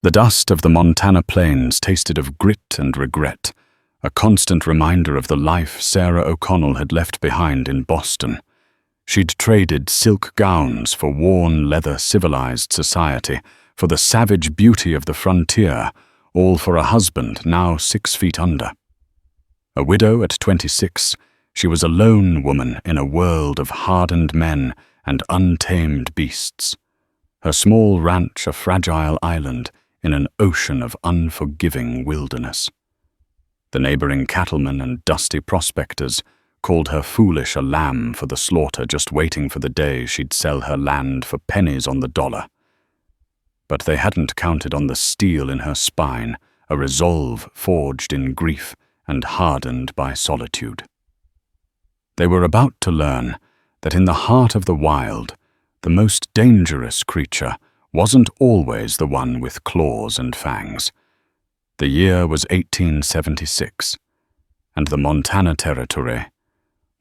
The dust of the Montana plains tasted of grit and regret, a constant reminder of the life Sarah O'Connell had left behind in Boston. She'd traded silk gowns for worn leather civilized society, for the savage beauty of the frontier, all for a husband now 6 feet under. A widow at 26, she was a lone woman in a world of hardened men and untamed beasts. Her small ranch a fragile island in an ocean of unforgiving wilderness. The neighboring cattlemen and dusty prospectors called her foolish a lamb for the slaughter, just waiting for the day she'd sell her land for pennies on the dollar. But they hadn't counted on the steel in her spine, a resolve forged in grief and hardened by solitude. They were about to learn that in the heart of the wild, the most dangerous creature wasn't always the one with claws and fangs. The year was 1876, and the Montana Territory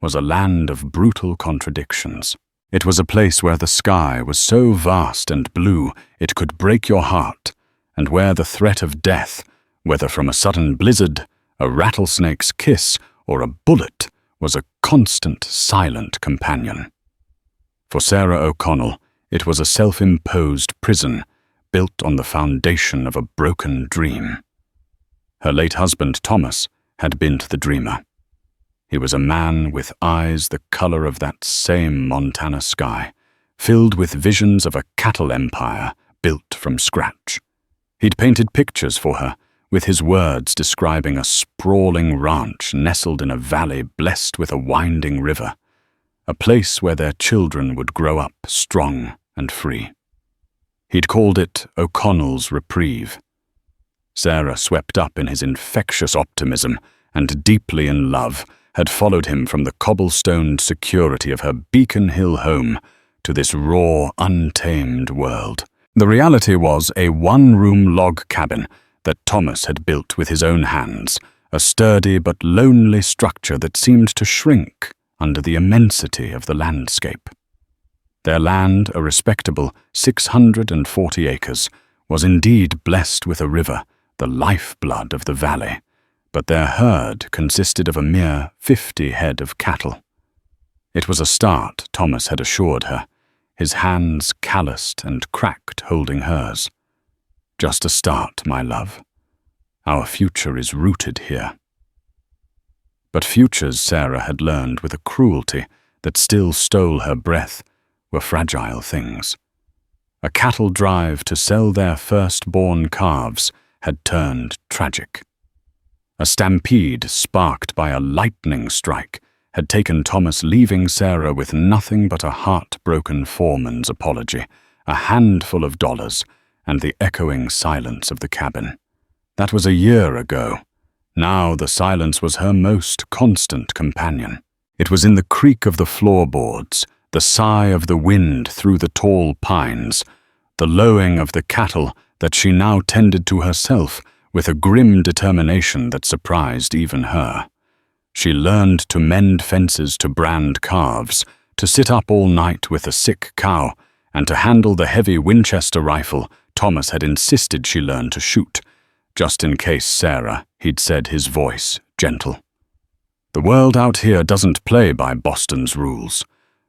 was a land of brutal contradictions. It was a place where the sky was so vast and blue it could break your heart, and where the threat of death, whether from a sudden blizzard, a rattlesnake's kiss, or a bullet, was a constant, silent companion. For Sarah O'Connell, it was a self-imposed prison built on the foundation of a broken dream. Her late husband, Thomas, had been the dreamer. He was a man with eyes the color of that same Montana sky, filled with visions of a cattle empire built from scratch. He'd painted pictures for her, with his words describing a sprawling ranch nestled in a valley blessed with a winding river, a place where their children would grow up strong and free. He'd called it O'Connell's Reprieve. Sarah, swept up in his infectious optimism and deeply in love, had followed him from the cobblestoned security of her Beacon Hill home to this raw, untamed world. The reality was a one-room log cabin that Thomas had built with his own hands, a sturdy but lonely structure that seemed to shrink under the immensity of the landscape. Their land, a respectable 640 acres, was indeed blessed with a river, the lifeblood of the valley, but their herd consisted of a mere 50 head of cattle. It was a start, Thomas had assured her, his hands calloused and cracked holding hers. Just a start, my love. Our future is rooted here. But futures, Sarah had learned with a cruelty that still stole her breath, were fragile things. A cattle drive to sell their firstborn calves had turned tragic. A stampede sparked by a lightning strike had taken Thomas, leaving Sarah with nothing but a heartbroken foreman's apology, a handful of dollars, and the echoing silence of the cabin. That was a year ago. Now the silence was her most constant companion. It was in the creak of the floorboards, the sigh of the wind through the tall pines, the lowing of the cattle that she now tended to herself with a grim determination that surprised even her. She learned to mend fences, to brand calves, to sit up all night with a sick cow, and to handle the heavy Winchester rifle Thomas had insisted she learn to shoot. Just in case, Sarah, he'd said, his voice gentle. The world out here doesn't play by Boston's rules.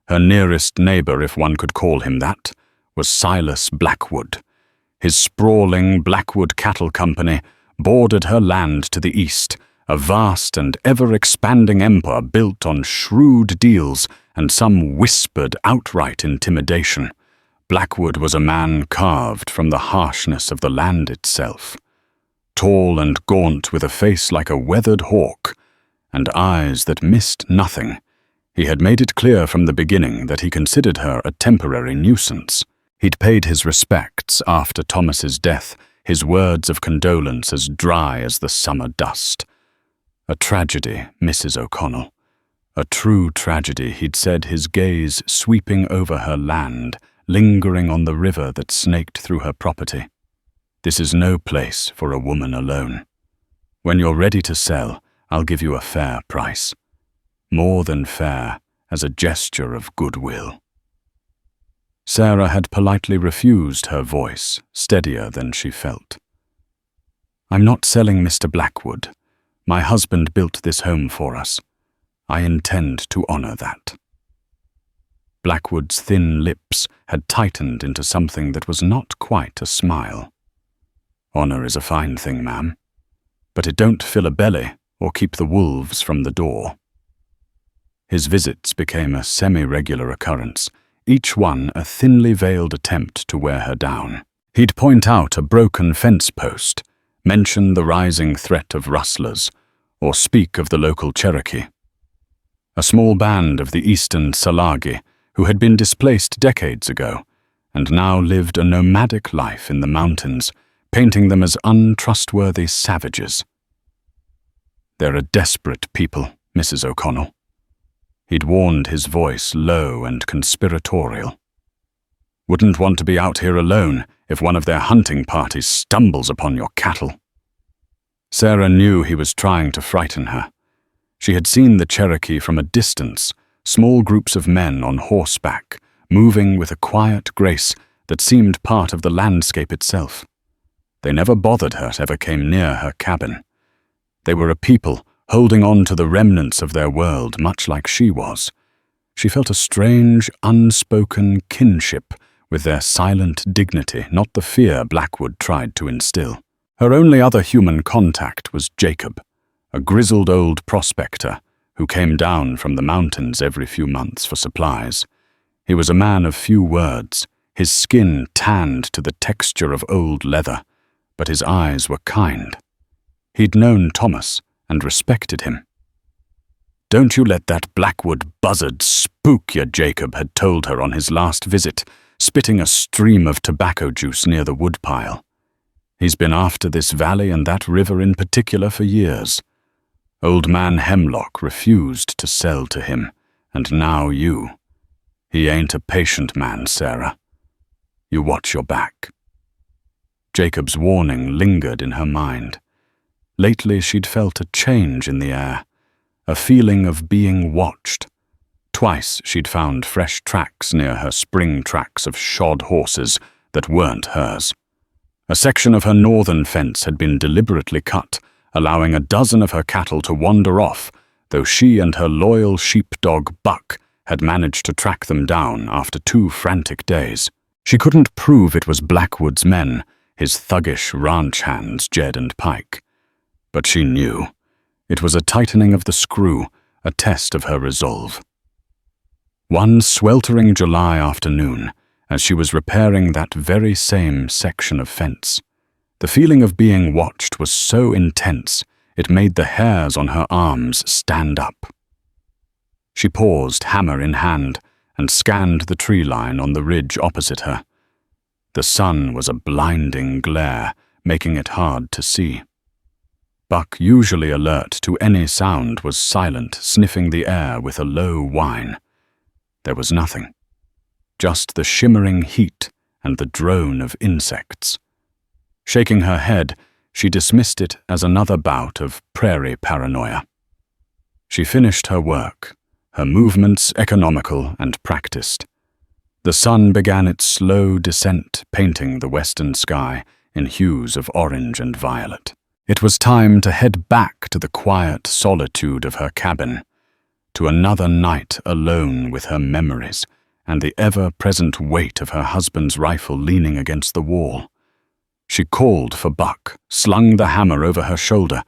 Her nearest neighbor, if one could call him that, was Silas Blackwood. His sprawling Blackwood Cattle Company bordered her land to the east, a vast and ever-expanding empire built on shrewd deals and some whispered outright intimidation. Blackwood was a man carved from the harshness of the land itself. Tall and gaunt, with a face like a weathered hawk, and eyes that missed nothing, he had made it clear from the beginning that he considered her a temporary nuisance. He'd paid his respects after Thomas's death, his words of condolence as dry as the summer dust. A tragedy, Mrs. O'Connell. A true tragedy, he'd said, his gaze sweeping over her land, lingering on the river that snaked through her property. This is no place for a woman alone. When you're ready to sell, I'll give you a fair price. More than fair, as a gesture of goodwill. Sarah had politely refused her voice, steadier than she felt. "I'm not selling Mr. Blackwood. My husband built this home for us. I intend to honor that." Blackwood's thin lips had tightened into something that was not quite a smile. "Honor is a fine thing, ma'am, but it don't fill a belly or keep the wolves from the door." His visits became a semi-regular occurrence, each one a thinly veiled attempt to wear her down. He'd point out a broken fence post, mention the rising threat of rustlers, or speak of the local Cherokee. A small band of the eastern Salagi, who had been displaced decades ago, and now lived a nomadic life in the mountains, painting them as untrustworthy savages. "They're a desperate people, Mrs. O'Connell." He'd warned, his voice low and conspiratorial. "Wouldn't want to be out here alone if one of their hunting parties stumbles upon your cattle." Sarah knew he was trying to frighten her. She had seen the Cherokee from a distance, small groups of men on horseback, moving with a quiet grace that seemed part of the landscape itself. They never bothered her, ever came near her cabin. They were a people holding on to the remnants of their world, much like she was. She felt a strange, unspoken kinship with their silent dignity, not the fear Blackwood tried to instill. Her only other human contact was Jacob, a grizzled old prospector who came down from the mountains every few months for supplies. He was a man of few words, his skin tanned to the texture of old leather, but his eyes were kind. He'd known Thomas and respected him. "Don't you let that Blackwood buzzard spook you," Jacob had told her on his last visit, spitting a stream of tobacco juice near the woodpile. "He's been after this valley and that river in particular for years. Old man Hemlock refused to sell to him, and now you. He ain't a patient man, Sarah. You watch your back." Jacob's warning lingered in her mind. Lately she'd felt a change in the air, a feeling of being watched. Twice she'd found fresh tracks near her spring tracks of shod horses that weren't hers. A section of her northern fence had been deliberately cut, allowing a dozen of her cattle to wander off, though she and her loyal sheepdog Buck had managed to track them down after 2 frantic days. She couldn't prove it was Blackwood's men, his thuggish ranch hands Jed and Pike. But she knew. It was a tightening of the screw, a test of her resolve. One sweltering July afternoon, as she was repairing that very same section of fence, the feeling of being watched was so intense it made the hairs on her arms stand up. She paused, hammer in hand, and scanned the tree line on the ridge opposite her. The sun was a blinding glare, making it hard to see. Buck, usually alert to any sound, was silent, sniffing the air with a low whine. There was nothing. Just the shimmering heat and the drone of insects. Shaking her head, she dismissed it as another bout of prairie paranoia. She finished her work, her movements economical and practiced. The sun began its slow descent, painting the western sky in hues of orange and violet. It was time to head back to the quiet solitude of her cabin, to another night alone with her memories and the ever-present weight of her husband's rifle leaning against the wall. She called for Buck, slung the hammer over her shoulder,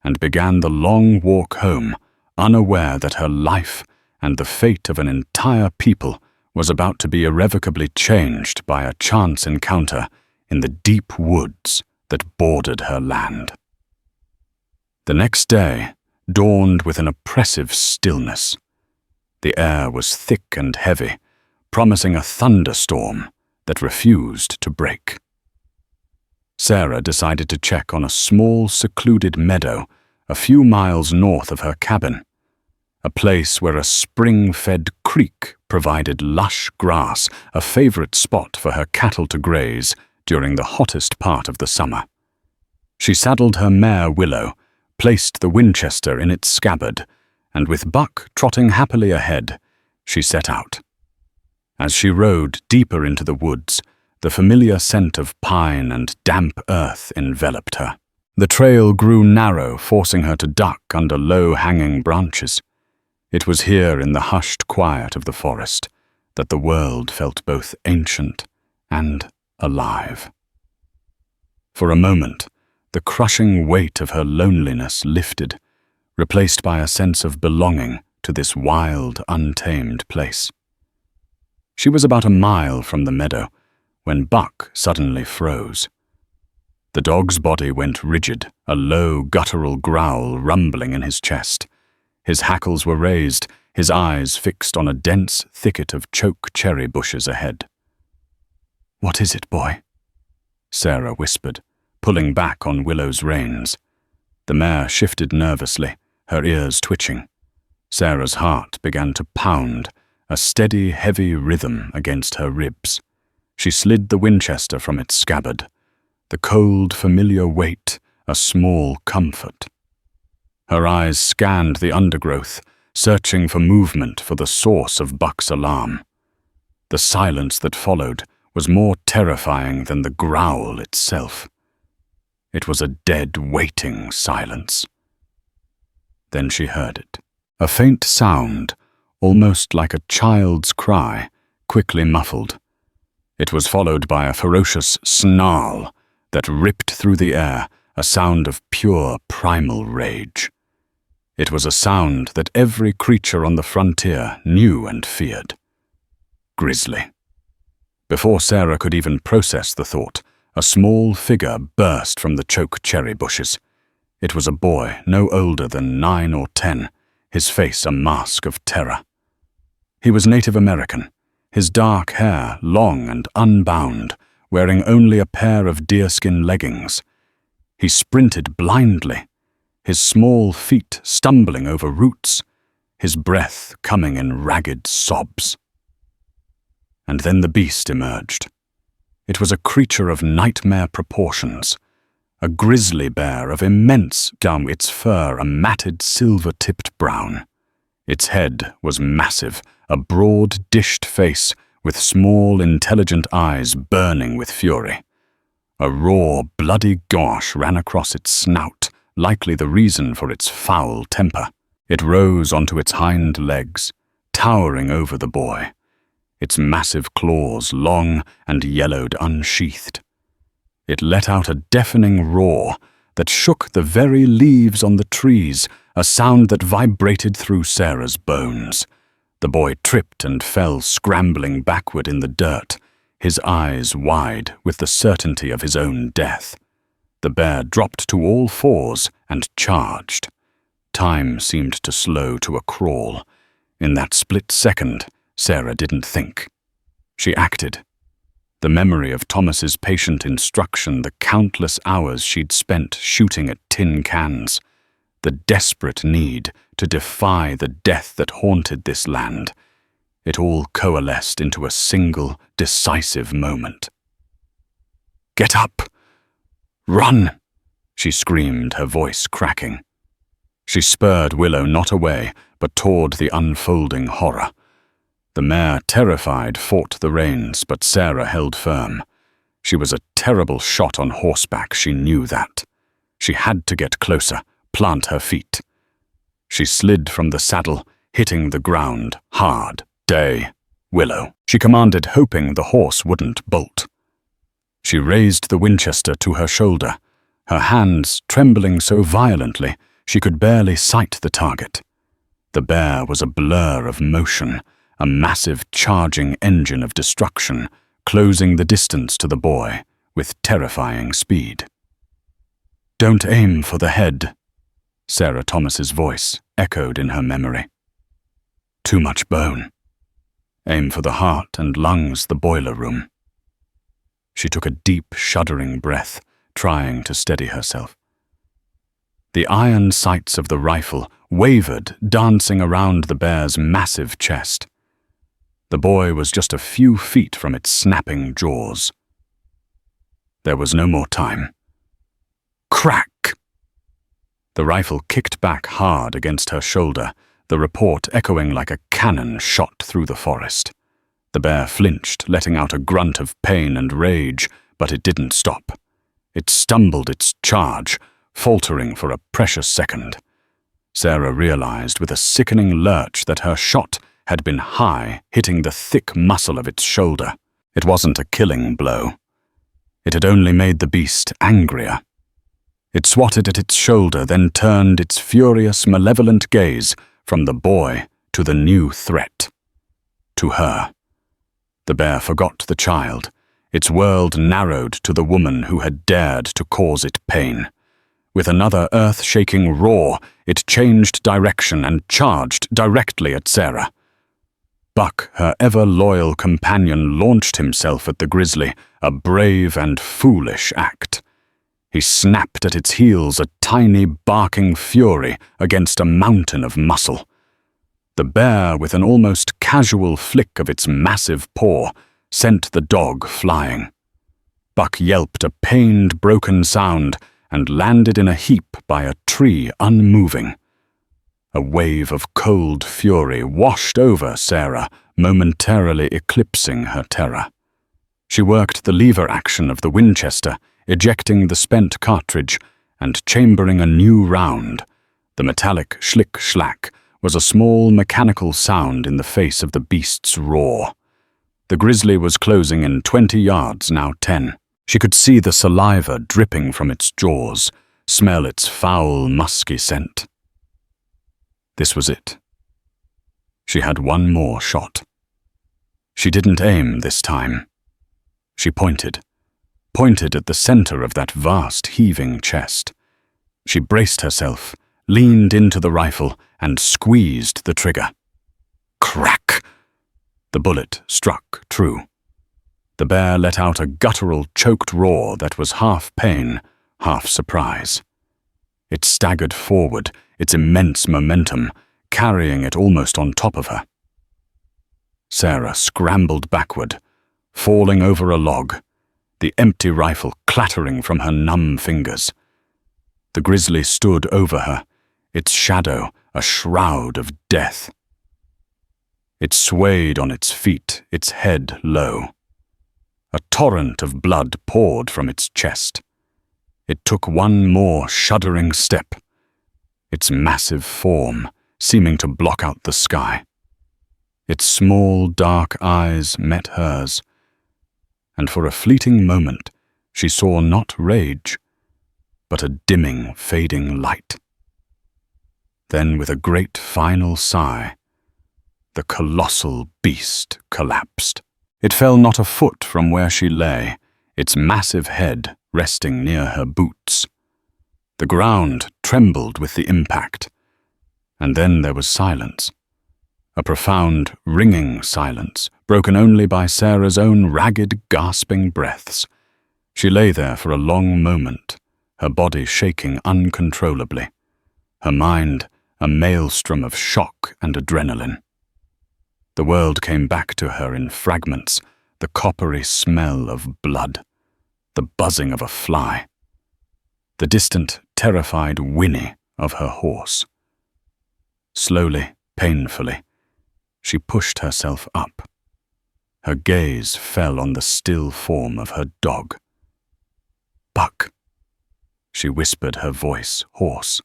and began the long walk home, unaware that her life and the fate of an entire people was about to be irrevocably changed by a chance encounter in the deep woods that bordered her land. The next day dawned with an oppressive stillness. The air was thick and heavy, promising a thunderstorm that refused to break. Sarah decided to check on a small, secluded meadow a few miles north of her cabin, a place where a spring-fed creek provided lush grass, a favorite spot for her cattle to graze during the hottest part of the summer. She saddled her mare Willow, placed the Winchester in its scabbard, and with Buck trotting happily ahead, she set out. As she rode deeper into the woods, the familiar scent of pine and damp earth enveloped her. The trail grew narrow, forcing her to duck under low-hanging branches. It was here in the hushed quiet of the forest that the world felt both ancient and alive. For a moment, the crushing weight of her loneliness lifted, replaced by a sense of belonging to this wild, untamed place. She was about a mile from the meadow when Buck suddenly froze. The dog's body went rigid, a low, guttural growl rumbling in his chest. His hackles were raised, his eyes fixed on a dense thicket of choke cherry bushes ahead. "What is it, boy?" Sarah whispered, pulling back on Willow's reins. The mare shifted nervously, her ears twitching. Sarah's heart began to pound, a steady, heavy rhythm against her ribs. She slid the Winchester from its scabbard. The cold, familiar weight, a small comfort. Her eyes scanned the undergrowth, searching for movement, for the source of Buck's alarm. The silence that followed was more terrifying than the growl itself. It was a dead, waiting silence. Then she heard it. A faint sound, almost like a child's cry, quickly muffled. It was followed by a ferocious snarl that ripped through the air, a sound of pure primal rage. It was a sound that every creature on the frontier knew and feared. Grizzly. Before Sarah could even process the thought, a small figure burst from the choke cherry bushes. It was a boy no older than 9 or 10, his face a mask of terror. He was Native American, his dark hair long and unbound, wearing only a pair of deerskin leggings. He sprinted blindly, his small feet stumbling over roots, his breath coming in ragged sobs. And then the beast emerged. It was a creature of nightmare proportions, a grizzly bear of immense, down its fur a matted silver-tipped brown. Its head was massive, a broad, dished face with small, intelligent eyes burning with fury. A raw, bloody gash ran across its snout, likely the reason for its foul temper. It rose onto its hind legs, towering over the boy, its massive claws long and yellowed unsheathed. It let out a deafening roar that shook the very leaves on the trees, a sound that vibrated through Sarah's bones. The boy tripped and fell scrambling backward in the dirt, his eyes wide with the certainty of his own death. The bear dropped to all fours and charged. Time seemed to slow to a crawl. In that split second, Sarah didn't think. She acted. The memory of Thomas's patient instruction, the countless hours she'd spent shooting at tin cans, the desperate need to defy the death that haunted this land, it all coalesced into a single, decisive moment. "Get up! Run!" she screamed, her voice cracking. She spurred Willow not away, but toward the unfolding horror. The mare, terrified, fought the reins, but Sarah held firm. She was a terrible shot on horseback, she knew that. She had to get closer, plant her feet. She slid from the saddle, hitting the ground hard. "Day, Willow," she commanded, hoping the horse wouldn't bolt. She raised the Winchester to her shoulder, her hands trembling so violently she could barely sight the target. The bear was a blur of motion, a massive charging engine of destruction, closing the distance to the boy with terrifying speed. "Don't aim for the head," Sarah Thomas's voice echoed in her memory. "Too much bone. Aim for the heart and lungs, the boiler room." She took a deep, shuddering breath, trying to steady herself. The iron sights of the rifle wavered, dancing around the bear's massive chest. The boy was just a few feet from its snapping jaws. There was no more time. Crack! The rifle kicked back hard against her shoulder, the report echoing like a cannon shot through the forest. The bear flinched, letting out a grunt of pain and rage, but it didn't stop. It stumbled its charge, faltering for a precious second. Sarah realized with a sickening lurch that her shot had been high, hitting the thick muscle of its shoulder. It wasn't a killing blow. It had only made the beast angrier. It swatted at its shoulder, then turned its furious, malevolent gaze from the boy to the new threat. To her. The bear forgot the child. Its world narrowed to the woman who had dared to cause it pain. With another earth-shaking roar, it changed direction and charged directly at Sarah. Buck, her ever-loyal companion, launched himself at the grizzly, a brave and foolish act. He snapped at its heels, a tiny, barking fury against a mountain of muscle. The bear, with an almost casual flick of its massive paw, sent the dog flying. Buck yelped a pained, broken sound and landed in a heap by a tree, unmoving. A wave of cold fury washed over Sarah, momentarily eclipsing her terror. She worked the lever action of the Winchester, ejecting the spent cartridge and chambering a new round. The metallic schlick-schlack was a small mechanical sound in the face of the beast's roar. The grizzly was closing in 20 yards, now 10. She could see the saliva dripping from its jaws, smell its foul, musky scent. This was it. She had one more shot. She didn't aim this time. She pointed at the center of that vast, heaving chest. She braced herself, leaned into the rifle, and squeezed the trigger. Crack! The bullet struck true. The bear let out a guttural, choked roar that was half pain, half surprise. It staggered forward, its immense momentum carrying it almost on top of her. Sarah scrambled backward, falling over a log, the empty rifle clattering from her numb fingers. The grizzly stood over her, its shadow a shroud of death. It swayed on its feet, its head low. A torrent of blood poured from its chest. It took one more shuddering step, its massive form seeming to block out the sky. Its small, dark eyes met hers, and for a fleeting moment she saw not rage, but a dimming, fading light. Then, with a great final sigh, the colossal beast collapsed. It fell not a foot from where she lay, its massive head resting near her boots. The ground trembled with the impact, and then there was silence. A profound, ringing silence, broken only by Sarah's own ragged, gasping breaths. She lay there for a long moment, her body shaking uncontrollably, her mind a maelstrom of shock and adrenaline. The world came back to her in fragments, the coppery smell of blood, the buzzing of a fly, the distant, terrified whinny of her horse. Slowly, painfully, she pushed herself up. Her gaze fell on the still form of her dog. "Buck," she whispered, her voice hoarse.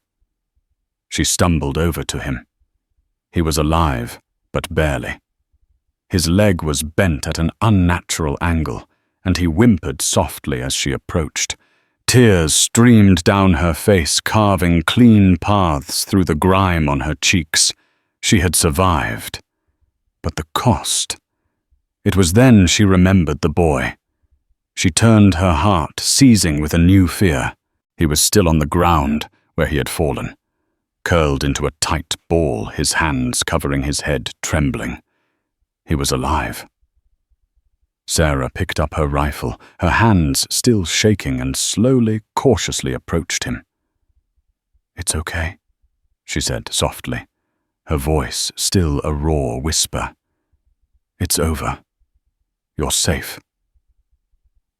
She stumbled over to him. He was alive, but barely. His leg was bent at an unnatural angle, and he whimpered softly as she approached. Tears streamed down her face, carving clean paths through the grime on her cheeks. She had survived. But the cost. It was then she remembered the boy. She turned her heart, seizing with a new fear. He was still on the ground where he had fallen, curled into a tight ball, his hands covering his head, trembling. He was alive. Sarah picked up her rifle, her hands still shaking, and slowly, cautiously approached him. "It's okay," she said softly, her voice still a raw whisper. "It's over. You're safe."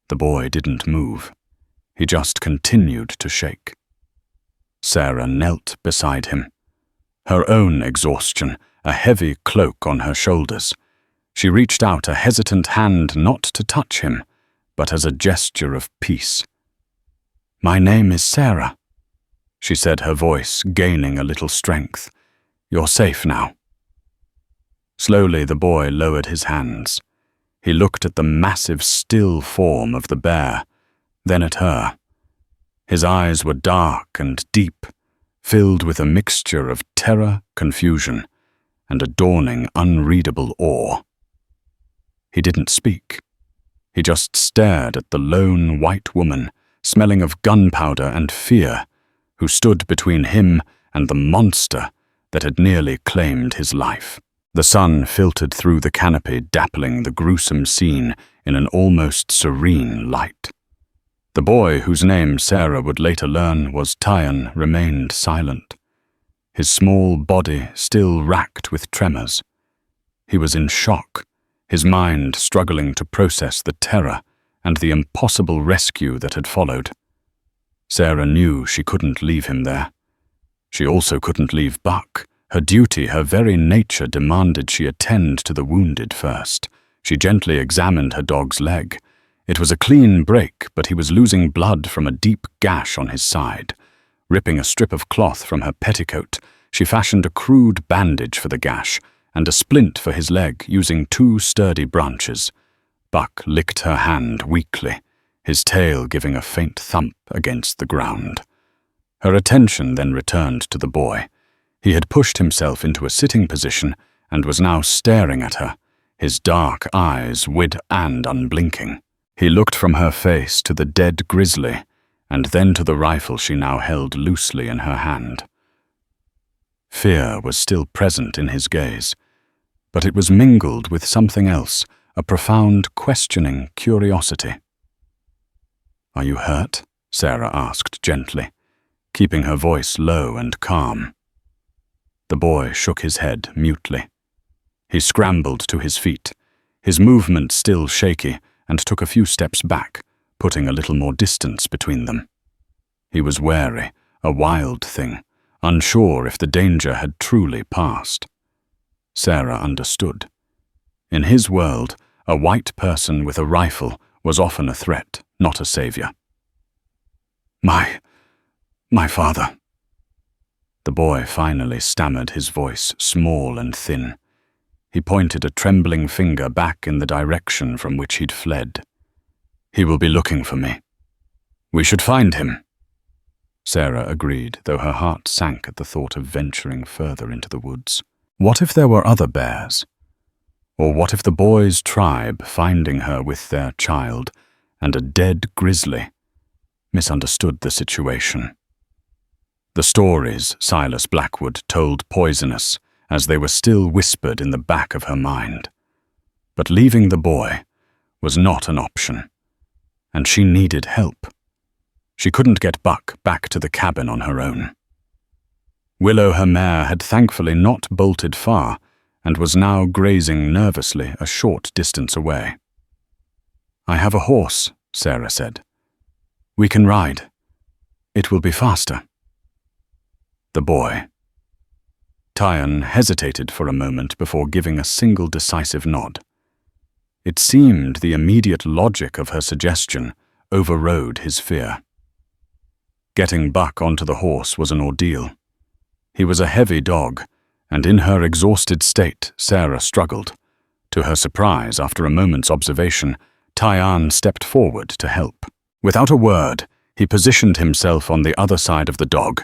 The boy didn't move. He just continued to shake. Sarah knelt beside him, her own exhaustion, a heavy cloak on her shoulders. She reached out a hesitant hand not to touch him, but as a gesture of peace. "My name is Sarah," she said, her voice gaining a little strength. "You're safe now." Slowly the boy lowered his hands. He looked at the massive, still form of the bear, then at her. His eyes were dark and deep, filled with a mixture of terror, confusion, and a dawning, unreadable awe. He didn't speak. He just stared at the lone white woman, smelling of gunpowder and fear, who stood between him and the monster that had nearly claimed his life. The sun filtered through the canopy, dappling the gruesome scene in an almost serene light. The boy, whose name Sarah would later learn was Tyan, remained silent, his small body still racked with tremors. He was in shock, his mind struggling to process the terror and the impossible rescue that had followed. Sarah knew she couldn't leave him there. She also couldn't leave Buck. Her duty, her very nature demanded she attend to the wounded first. She gently examined her dog's leg. It was a clean break, but he was losing blood from a deep gash on his side. Ripping a strip of cloth from her petticoat, she fashioned a crude bandage for the gash and a splint for his leg using 2 sturdy branches. Buck licked her hand weakly, his tail giving a faint thump against the ground. Her attention then returned to the boy. He had pushed himself into a sitting position and was now staring at her, his dark eyes wide and unblinking. He looked from her face to the dead Grizzly, and then to the rifle she now held loosely in her hand. Fear was still present in his gaze, but it was mingled with something else, a profound, questioning curiosity. "Are you hurt?" Sarah asked gently, keeping her voice low and calm. The boy shook his head mutely. He scrambled to his feet, his movement still shaky, and took a few steps back, putting a little more distance between them. He was wary, a wild thing, unsure if the danger had truly passed. Sarah understood. In his world, a white person with a rifle was often a threat, not a savior. My father." The boy finally stammered, his voice small and thin. He pointed a trembling finger back in the direction from which he'd fled. "He will be looking for me. We should find him." Sarah agreed, though her heart sank at the thought of venturing further into the woods. What if there were other bears? Or what if the boy's tribe, finding her with their child, and a dead grizzly, misunderstood the situation? The stories Silas Blackwood told poisonous, as they were still whispered in the back of her mind. But leaving the boy was not an option, and she needed help. She couldn't get Buck back to the cabin on her own. Willow, her mare, had thankfully not bolted far, and was now grazing nervously a short distance away. "I have a horse," Sarah said. "We can ride. It will be faster." The boy. Tyan hesitated for a moment before giving a single decisive nod. It seemed the immediate logic of her suggestion overrode his fear. Getting Buck onto the horse was an ordeal. He was a heavy dog, and in her exhausted state, Sarah struggled. To her surprise, after a moment's observation, Tyan stepped forward to help. Without a word, he positioned himself on the other side of the dog,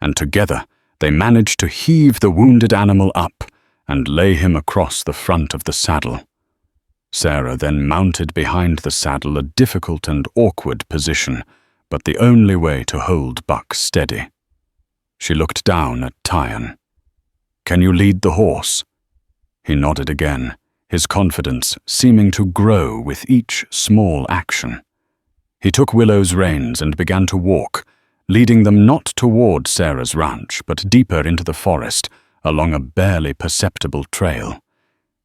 and together they managed to heave the wounded animal up and lay him across the front of the saddle. Sarah then mounted behind the saddle, a difficult and awkward position, but the only way to hold Buck steady. She looked down at Tyan. "Can you lead the horse?" He nodded again, his confidence seeming to grow with each small action. He took Willow's reins and began to walk, leading them not toward Sarah's ranch, but deeper into the forest, along a barely perceptible trail.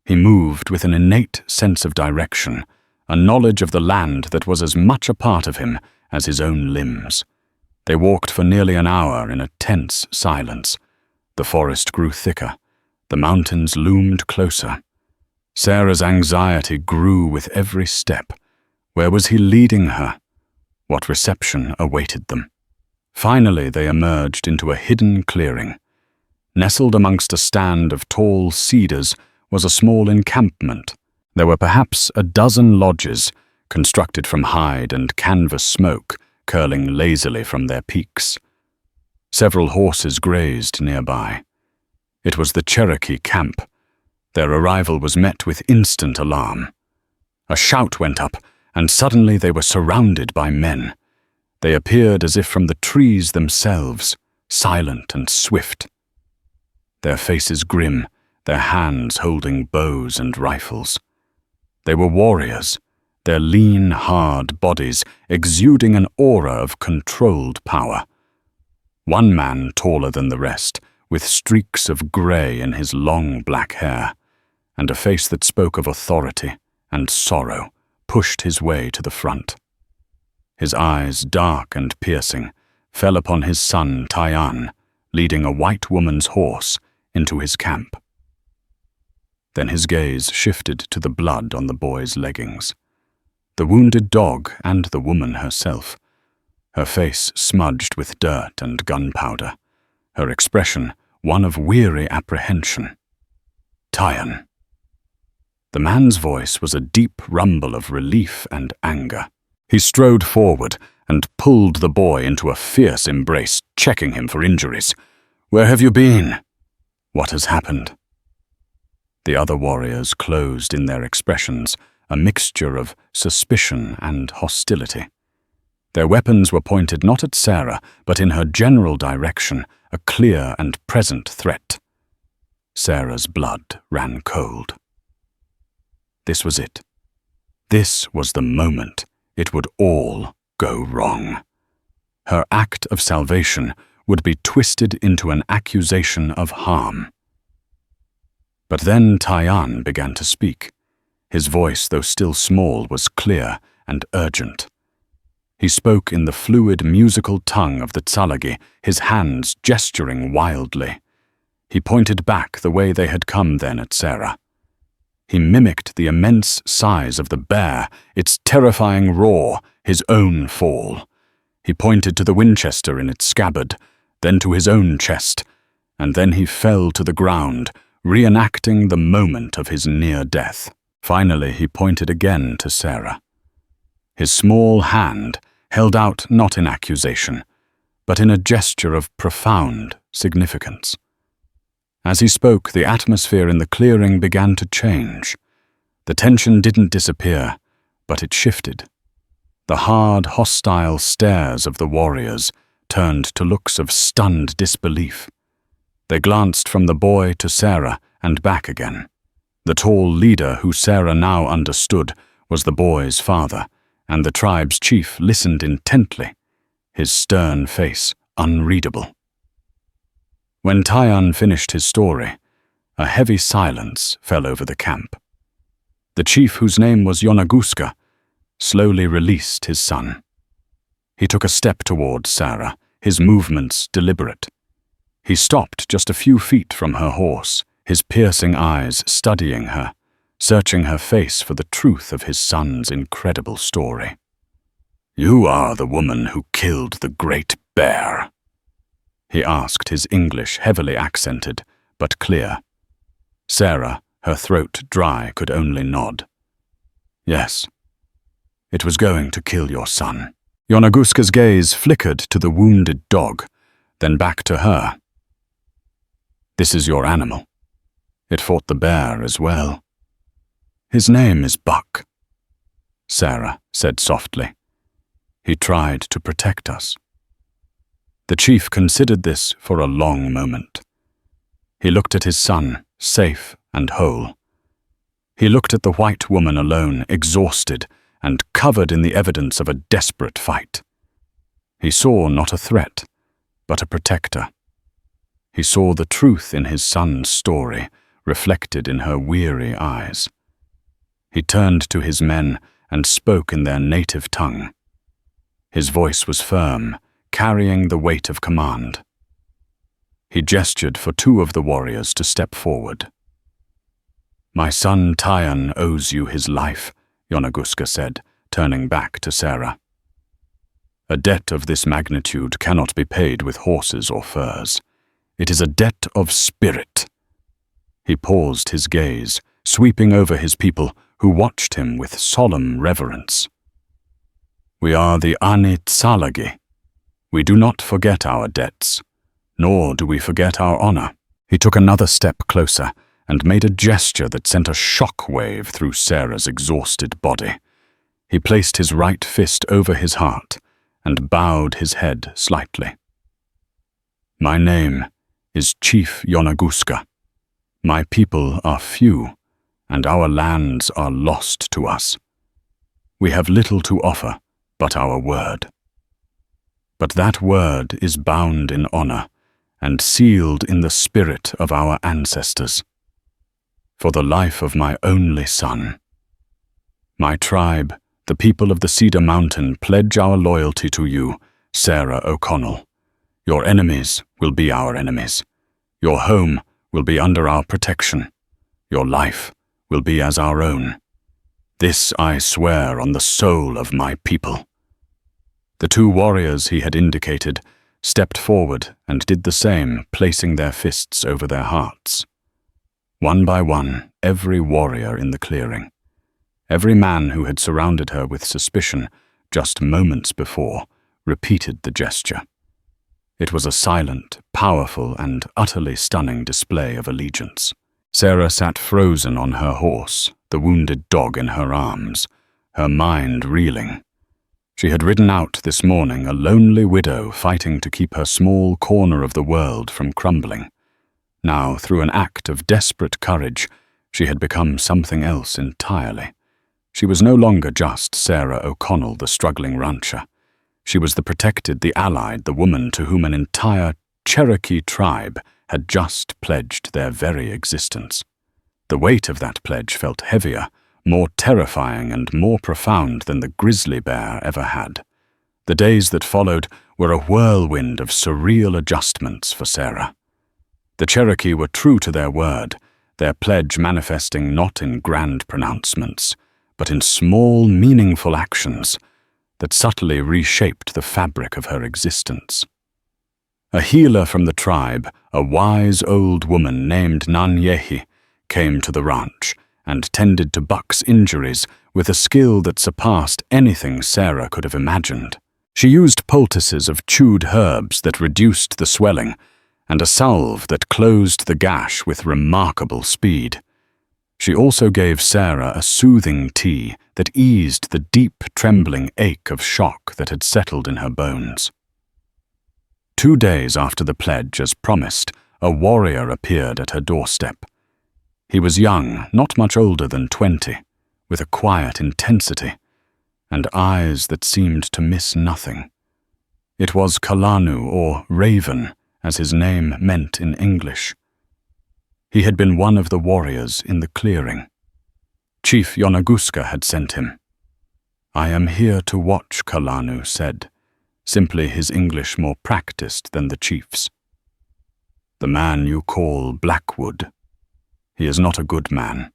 He moved with an innate sense of direction, a knowledge of the land that was as much a part of him as his own limbs. They walked for nearly an hour in a tense silence. The forest grew thicker. The mountains loomed closer. Sarah's anxiety grew with every step. Where was he leading her? What reception awaited them? Finally, they emerged into a hidden clearing. Nestled amongst a stand of tall cedars was a small encampment. There were perhaps a dozen lodges, constructed from hide and canvas smoke, curling lazily from their peaks. Several horses grazed nearby. It was the Cherokee camp. Their arrival was met with instant alarm. A shout went up, and suddenly they were surrounded by men. They appeared as if from the trees themselves, silent and swift. Their faces grim, their hands holding bows and rifles. They were warriors, their lean, hard bodies exuding an aura of controlled power. One man taller than the rest, with streaks of grey in his long black hair, and a face that spoke of authority and sorrow, pushed his way to the front. His eyes, dark and piercing, fell upon his son Tyan, leading a white woman's horse into his camp. Then his gaze shifted to the blood on the boy's leggings. The wounded dog and the woman herself, her face smudged with dirt and gunpowder, her expression one of weary apprehension. Tyan. The man's voice was a deep rumble of relief and anger. He strode forward and pulled the boy into a fierce embrace, checking him for injuries. "Where have you been? What has happened?" The other warriors closed in their expressions, a mixture of suspicion and hostility. Their weapons were pointed not at Sarah, but in her general direction, a clear and present threat. Sarah's blood ran cold. This was it. This was the moment. It would all go wrong. Her act of salvation would be twisted into an accusation of harm. But then Tyan began to speak. His voice, though still small, was clear and urgent. He spoke in the fluid musical tongue of the Tsalagi, his hands gesturing wildly. He pointed back the way they had come then at Sarah. He mimicked the immense size of the bear, its terrifying roar, his own fall. He pointed to the Winchester in its scabbard, then to his own chest, and then he fell to the ground, reenacting the moment of his near death. Finally, he pointed again to Sarah. His small hand held out not in accusation, but in a gesture of profound significance. As he spoke, the atmosphere in the clearing began to change. The tension didn't disappear, but it shifted. The hard, hostile stares of the warriors turned to looks of stunned disbelief. They glanced from the boy to Sarah and back again. The tall leader, who Sarah now understood, was the boy's father, and the tribe's chief listened intently, his stern face unreadable. When Tyan finished his story, a heavy silence fell over the camp. The chief, whose name was Yonaguska, slowly released his son. He took a step towards Sarah, his movements deliberate. He stopped just a few feet from her horse, his piercing eyes studying her, searching her face for the truth of his son's incredible story. "You are the woman who killed the great bear?" he asked, his English heavily accented, but clear. Sarah, her throat dry, could only nod. "Yes. It was going to kill your son." Yonaguska's gaze flickered to the wounded dog, then back to her. "This is your animal. It fought the bear as well. His name is Buck," Sarah said softly. "He tried to protect us." The chief considered this for a long moment. He looked at his son, safe and whole. He looked at the white woman alone, exhausted and covered in the evidence of a desperate fight. He saw not a threat, but a protector. He saw the truth in his son's story, reflected in her weary eyes. He turned to his men and spoke in their native tongue. His voice was firm, carrying the weight of command. He gestured for two of the warriors to step forward. My son Tyan owes you his life, Yonaguska said, turning back to Sarah. A debt of this magnitude cannot be paid with horses or furs. It is a debt of spirit. He paused his gaze, sweeping over his people, who watched him with solemn reverence. We are the Ani Tsalagi. We do not forget our debts, nor do we forget our honor. He took another step closer and made a gesture that sent a shock wave through Sarah's exhausted body. He placed his right fist over his heart and bowed his head slightly. My name is Chief Yonaguska. My people are few, and our lands are lost to us. We have little to offer but our word. But that word is bound in honor and sealed in the spirit of our ancestors. For the life of my only son. My tribe, the people of the Cedar Mountain, pledge our loyalty to you, Sarah O'Connell. Your enemies will be our enemies. Your home will be under our protection. Your life will be as our own. This I swear on the soul of my people. The two warriors he had indicated stepped forward and did the same, placing their fists over their hearts. One by one, every warrior in the clearing, every man who had surrounded her with suspicion just moments before, repeated the gesture. It was a silent, powerful, and utterly stunning display of allegiance. Sarah sat frozen on her horse, the wounded dog in her arms, her mind reeling. She had ridden out this morning a lonely widow fighting to keep her small corner of the world from crumbling. Now, through an act of desperate courage, she had become something else entirely. She was no longer just Sarah O'Connell, the struggling rancher. She was the protected, the allied, the woman to whom an entire Cherokee tribe had just pledged their very existence. The weight of that pledge felt heavier, more terrifying and more profound than the grizzly bear ever had. The days that followed were a whirlwind of surreal adjustments for Sarah. The Cherokee were true to their word, their pledge manifesting not in grand pronouncements, but in small, meaningful actions that subtly reshaped the fabric of her existence. A healer from the tribe, a wise old woman named Nanyehi, came to the ranch and tended to Buck's injuries with a skill that surpassed anything Sarah could have imagined. She used poultices of chewed herbs that reduced the swelling, and a salve that closed the gash with remarkable speed. She also gave Sarah a soothing tea that eased the deep, trembling ache of shock that had settled in her bones. 2 days after the pledge, as promised, a warrior appeared at her doorstep. He was young, not much older than 20, with a quiet intensity, and eyes that seemed to miss nothing. It was Kalanu, or Raven, as his name meant in English. He had been one of the warriors in the clearing. Chief Yonaguska had sent him. I am here to watch, Kalanu said, simply his English more practiced than the chief's. The man you call Blackwood. He is not a good man.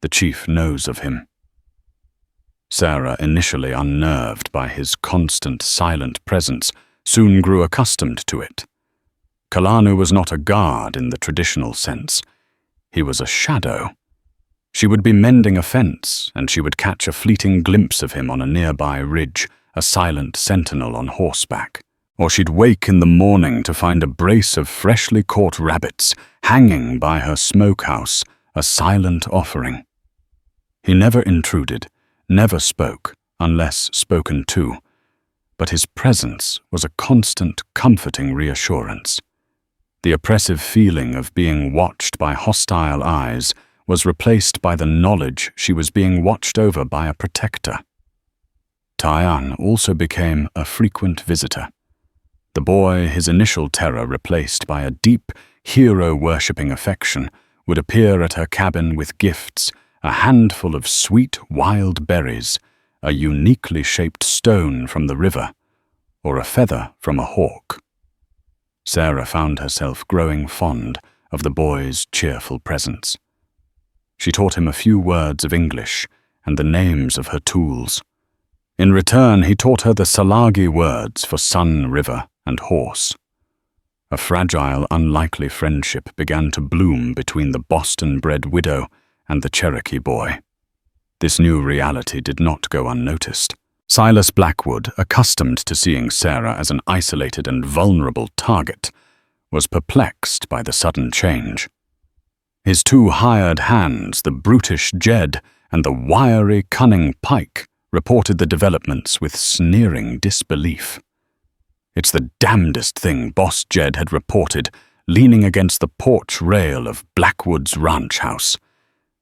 The chief knows of him. Sarah, initially unnerved by his constant silent presence, soon grew accustomed to it. Kalanu was not a guard in the traditional sense. He was a shadow. She would be mending a fence, and she would catch a fleeting glimpse of him on a nearby ridge, a silent sentinel on horseback. Or she'd wake in the morning to find a brace of freshly caught rabbits hanging by her smokehouse, a silent offering. He never intruded, never spoke, unless spoken to, but his presence was a constant, comforting reassurance. The oppressive feeling of being watched by hostile eyes was replaced by the knowledge she was being watched over by a protector. Tyan also became a frequent visitor. The boy, his initial terror replaced by a deep, hero-worshipping affection, would appear at her cabin with gifts, a handful of sweet wild berries, a uniquely shaped stone from the river, or a feather from a hawk. Sarah found herself growing fond of the boy's cheerful presence. She taught him a few words of English and the names of her tools. In return, he taught her the Salagi words for sun, river, and horse. A fragile, unlikely friendship began to bloom between the Boston-bred widow and the Cherokee boy. This new reality did not go unnoticed. Silas Blackwood, accustomed to seeing Sarah as an isolated and vulnerable target, was perplexed by the sudden change. His two hired hands, the brutish Jed and the wiry, cunning Pike, reported the developments with sneering disbelief. "It's the damnedest thing," Boss Jed had reported, leaning against the porch rail of Blackwood's ranch house.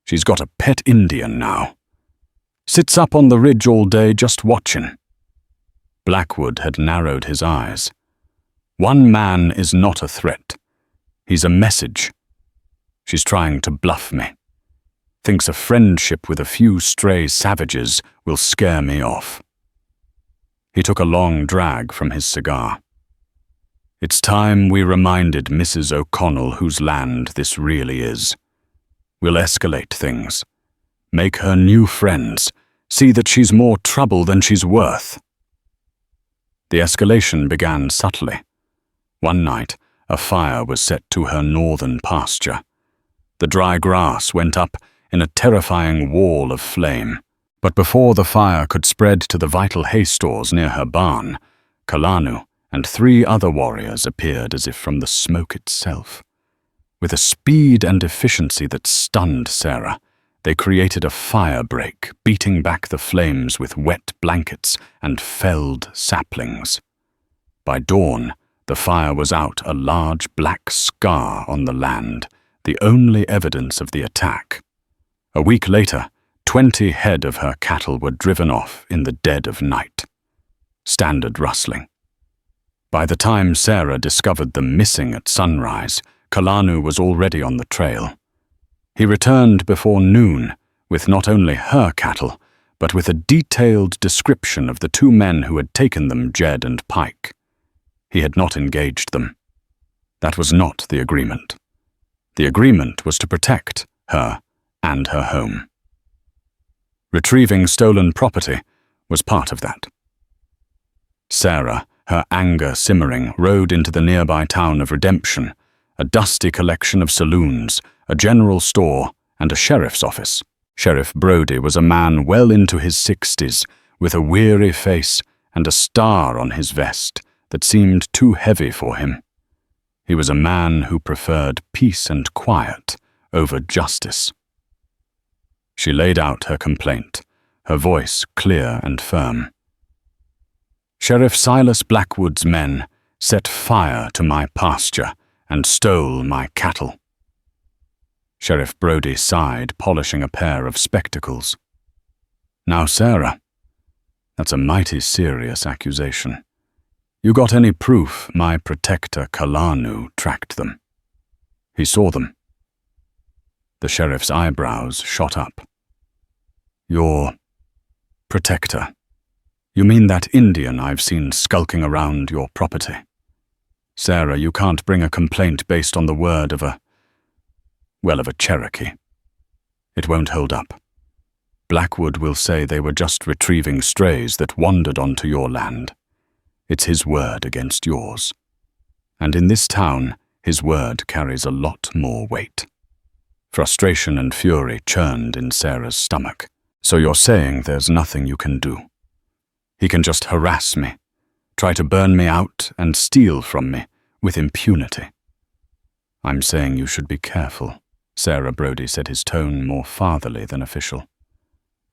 "She's got a pet Indian now. Sits up on the ridge all day just watching." Blackwood had narrowed his eyes. "One man is not a threat. He's a message. She's trying to bluff me. Thinks a friendship with a few stray savages will scare me off." He took a long drag from his cigar. "It's time we reminded Mrs. O'Connell whose land this really is. We'll escalate things. Make her new friends. See that she's more trouble than she's worth." The escalation began subtly. One night, a fire was set to her northern pasture. The dry grass went up in a terrifying wall of flame. But before the fire could spread to the vital hay stores near her barn, Kalanu and 3 other warriors appeared as if from the smoke itself. With a speed and efficiency that stunned Sarah, they created a fire break, beating back the flames with wet blankets and felled saplings. By dawn, the fire was out, a large black scar on the land, the only evidence of the attack. A week later, 20 head of her cattle were driven off in the dead of night. Standard rustling. By the time Sarah discovered them missing at sunrise, Kalanu was already on the trail. He returned before noon with not only her cattle, but with a detailed description of the 2 men who had taken them, Jed and Pike. He had not engaged them. That was not the agreement. The agreement was to protect her and her home. Retrieving stolen property was part of that. Sarah, her anger simmering, rode into the nearby town of Redemption, a dusty collection of saloons, a general store, and a sheriff's office. Sheriff Brody was a man well into his 60s, with a weary face and a star on his vest that seemed too heavy for him. He was a man who preferred peace and quiet over justice. She laid out her complaint, her voice clear and firm. "Sheriff Silas Blackwood's men set fire to my pasture and stole my cattle." Sheriff Brody sighed, polishing a pair of spectacles. "Now, Sarah, that's a mighty serious accusation. You got any proof my protector Kalanu tracked them?" He saw them. The sheriff's eyebrows shot up. "Your protector? You mean that Indian I've seen skulking around your property? Sarah, you can't bring a complaint based on the word of a Cherokee. It won't hold up. Blackwood will say they were just retrieving strays that wandered onto your land. It's his word against yours. And in this town, his word carries a lot more weight." Frustration and fury churned in Sarah's stomach. "So you're saying there's nothing you can do? He can just harass me, try to burn me out and steal from me with impunity." "I'm saying you should be careful," Sarah Brody said, his tone more fatherly than official.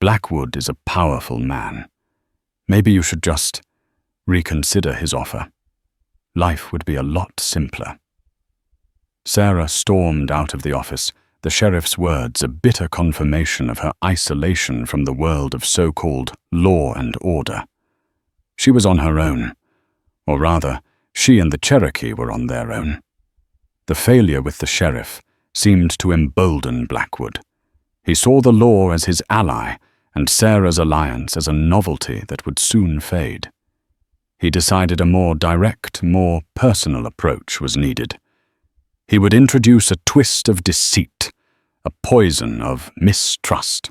"Blackwood is a powerful man. Maybe you should just reconsider his offer. Life would be a lot simpler." Sarah stormed out of the office, the sheriff's words a bitter confirmation of her isolation from the world of so-called law and order. She was on her own, or rather, she and the Cherokee were on their own. The failure with the sheriff seemed to embolden Blackwood. He saw the law as his ally and Sarah's alliance as a novelty that would soon fade. He decided a more direct, more personal approach was needed. He would introduce a twist of deceit, a poison of mistrust.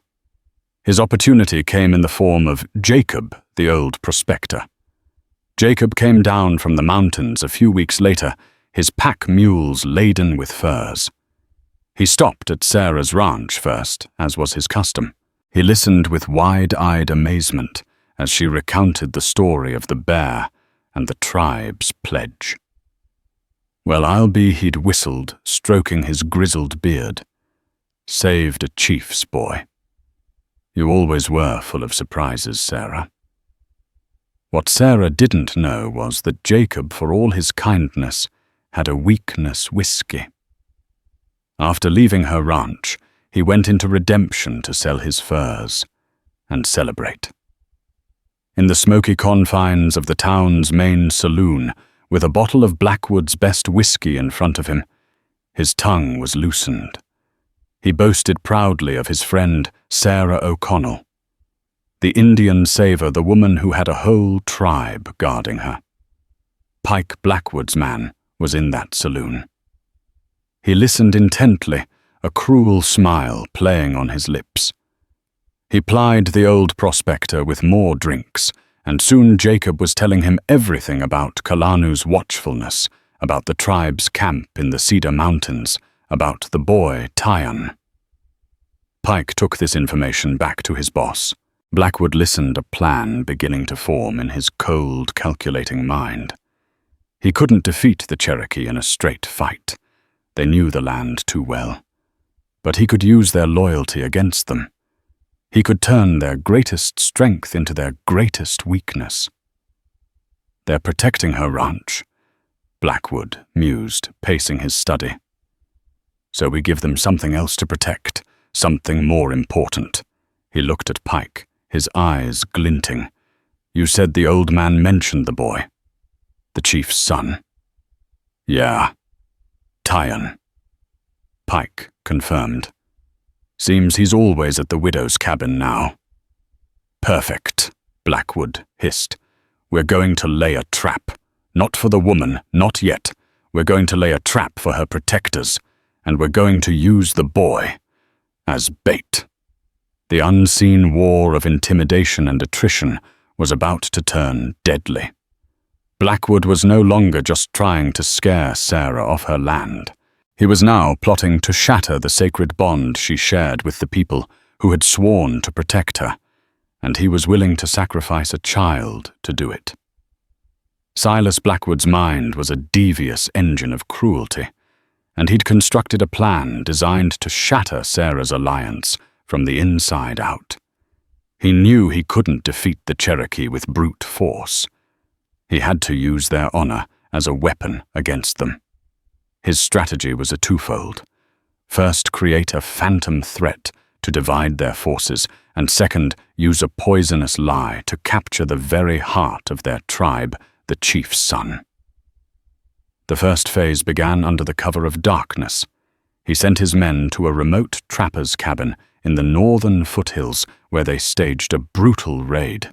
His opportunity came in the form of Jacob, the old prospector. Jacob came down from the mountains a few weeks later, his pack mules laden with furs. He stopped at Sarah's ranch first, as was his custom. He listened with wide-eyed amazement as she recounted the story of the bear and the tribe's pledge. "Well, I'll be," he'd whistled, stroking his grizzled beard. "Saved a chief's boy. You always were full of surprises, Sarah." What Sarah didn't know was that Jacob, for all his kindness, had a weakness whiskey. After leaving her ranch, he went into redemption to sell his furs and celebrate. In the smoky confines of the town's main saloon, with a bottle of Blackwood's best whiskey in front of him, his tongue was loosened. He boasted proudly of his friend Sarah O'Connell, the Indian saver, the woman who had a whole tribe guarding her. Pike Blackwood's man was in that saloon. He listened intently, a cruel smile playing on his lips. He plied the old prospector with more drinks, and soon Jacob was telling him everything about Kalanu's watchfulness, about the tribe's camp in the Cedar Mountains, about the boy Tyan. Pike took this information back to his boss. Blackwood listened, a plan beginning to form in his cold, calculating mind. He couldn't defeat the Cherokee in a straight fight. They knew the land too well. But he could use their loyalty against them. He could turn their greatest strength into their greatest weakness. "They're protecting her ranch," Blackwood mused, pacing his study. "So we give them something else to protect, something more important." He looked at Pike, his eyes glinting. "You said the old man mentioned the boy. The chief's son." "Yeah. Tyan." Pike confirmed. "Seems he's always at the widow's cabin now." "Perfect," Blackwood hissed. "We're going to lay a trap. Not for the woman, not yet. We're going to lay a trap for her protectors, and we're going to use the boy as bait." The unseen war of intimidation and attrition was about to turn deadly. Blackwood was no longer just trying to scare Sarah off her land. He was now plotting to shatter the sacred bond she shared with the people who had sworn to protect her, and he was willing to sacrifice a child to do it. Silas Blackwood's mind was a devious engine of cruelty, and he'd constructed a plan designed to shatter Sarah's alliance from the inside out. He knew he couldn't defeat the Cherokee with brute force. He had to use their honor as a weapon against them. His strategy was a twofold. First, create a phantom threat to divide their forces, and second, use a poisonous lie to capture the very heart of their tribe, the chief's son. The first phase began under the cover of darkness. He sent his men to a remote trapper's cabin in the northern foothills where they staged a brutal raid.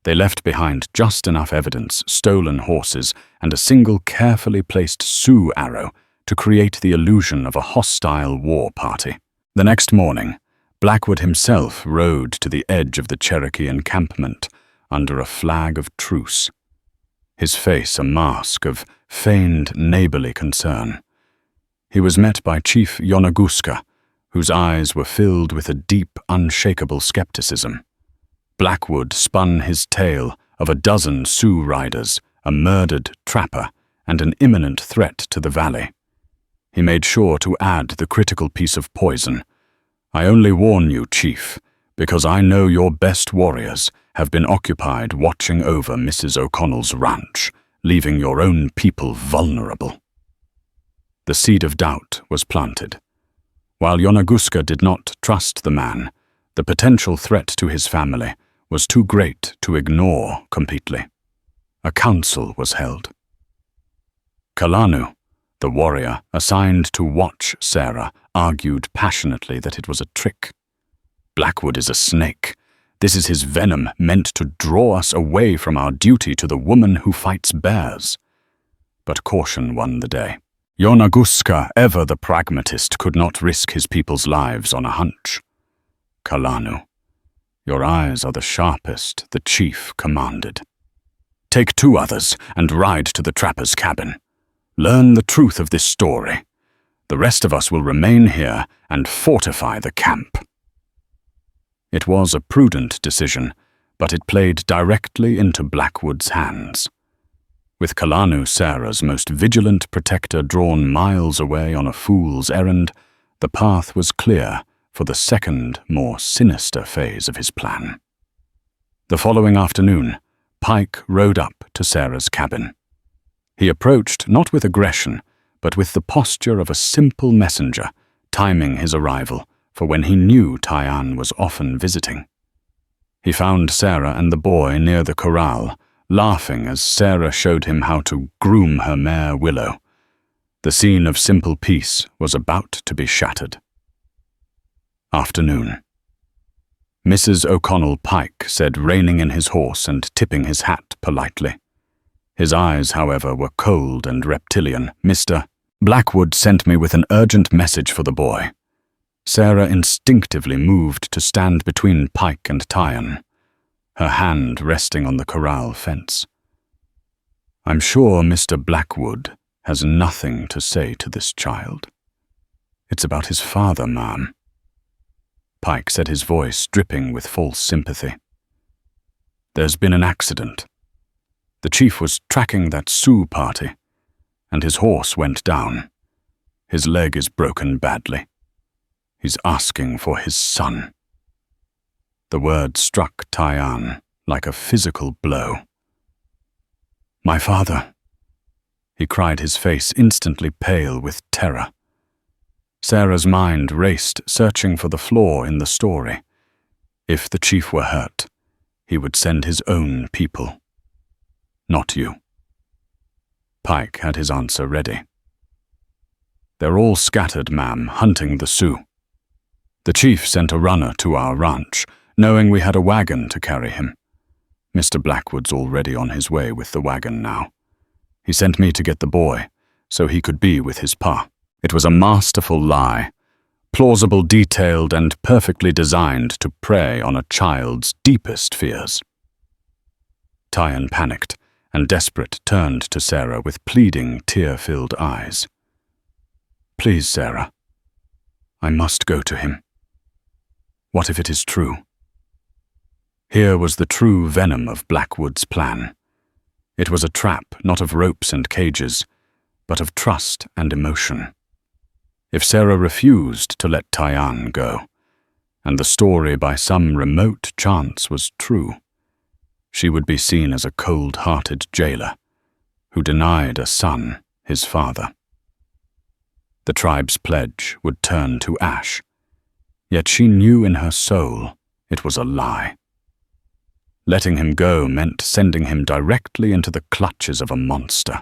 They left behind just enough evidence, stolen horses, and a single carefully placed Sioux arrow to create the illusion of a hostile war party. The next morning, Blackwood himself rode to the edge of the Cherokee encampment under a flag of truce, his face a mask of feigned neighborly concern. He was met by Chief Yonaguska, whose eyes were filled with a deep, unshakable skepticism. Blackwood spun his tale of a dozen Sioux riders, a murdered trapper, and an imminent threat to the valley. He made sure to add the critical piece of poison. "I only warn you, Chief, because I know your best warriors have been occupied watching over Mrs. O'Connell's ranch, leaving your own people vulnerable." The seed of doubt was planted. While Yonaguska did not trust the man, the potential threat to his family was too great to ignore completely. A council was held. Kalanu, the warrior assigned to watch Sarah, argued passionately that it was a trick. "Blackwood is a snake. This is his venom meant to draw us away from our duty to the woman who fights bears." But caution won the day. Yonaguska, ever the pragmatist, could not risk his people's lives on a hunch. Kalanu, your eyes are the sharpest, the chief commanded. Take 2 others and ride to the trapper's cabin. Learn the truth of this story. The rest of us will remain here and fortify the camp. It was a prudent decision, but it played directly into Blackwood's hands. With Kalanu, Sarah's most vigilant protector, drawn miles away on a fool's errand, the path was clear for the second, more sinister phase of his plan. The following afternoon, Pike rode up to Sarah's cabin. He approached not with aggression, but with the posture of a simple messenger, timing his arrival for when he knew Tyann was often visiting. He found Sarah and the boy near the corral, laughing as Sarah showed him how to groom her mare Willow. The scene of simple peace was about to be shattered. Afternoon. Mrs. O'Connell Pike said, reining in his horse and tipping his hat politely. His eyes, however, were cold and reptilian. Mr. Blackwood sent me with an urgent message for the boy. Sarah instinctively moved to stand between Pike and Tyann, her hand resting on the corral fence. I'm sure Mr. Blackwood has nothing to say to this child. It's about his father, ma'am. Pike said, his voice dripping with false sympathy. There's been an accident. The chief was tracking that Sioux party, and his horse went down. His leg is broken badly. He's asking for his son. The word struck Tyann like a physical blow. My father, he cried, his face instantly pale with terror. Sarah's mind raced, searching for the flaw in the story. If the chief were hurt, he would send his own people. Not you. Pike had his answer ready. They're all scattered, ma'am, hunting the Sioux. The chief sent a runner to our ranch, knowing we had a wagon to carry him. Mr. Blackwood's already on his way with the wagon now. He sent me to get the boy, so he could be with his pa. It was a masterful lie, plausible, detailed, and perfectly designed to prey on a child's deepest fears. Tyann panicked, and desperate turned to Sarah with pleading, tear-filled eyes. Please, Sarah, I must go to him. What if it is true? Here was the true venom of Blackwood's plan. It was a trap not of ropes and cages, but of trust and emotion. If Sarah refused to let Tyann go, and the story by some remote chance was true, she would be seen as a cold-hearted jailer who denied a son his father. The tribe's pledge would turn to ash, yet she knew in her soul it was a lie. Letting him go meant sending him directly into the clutches of a monster.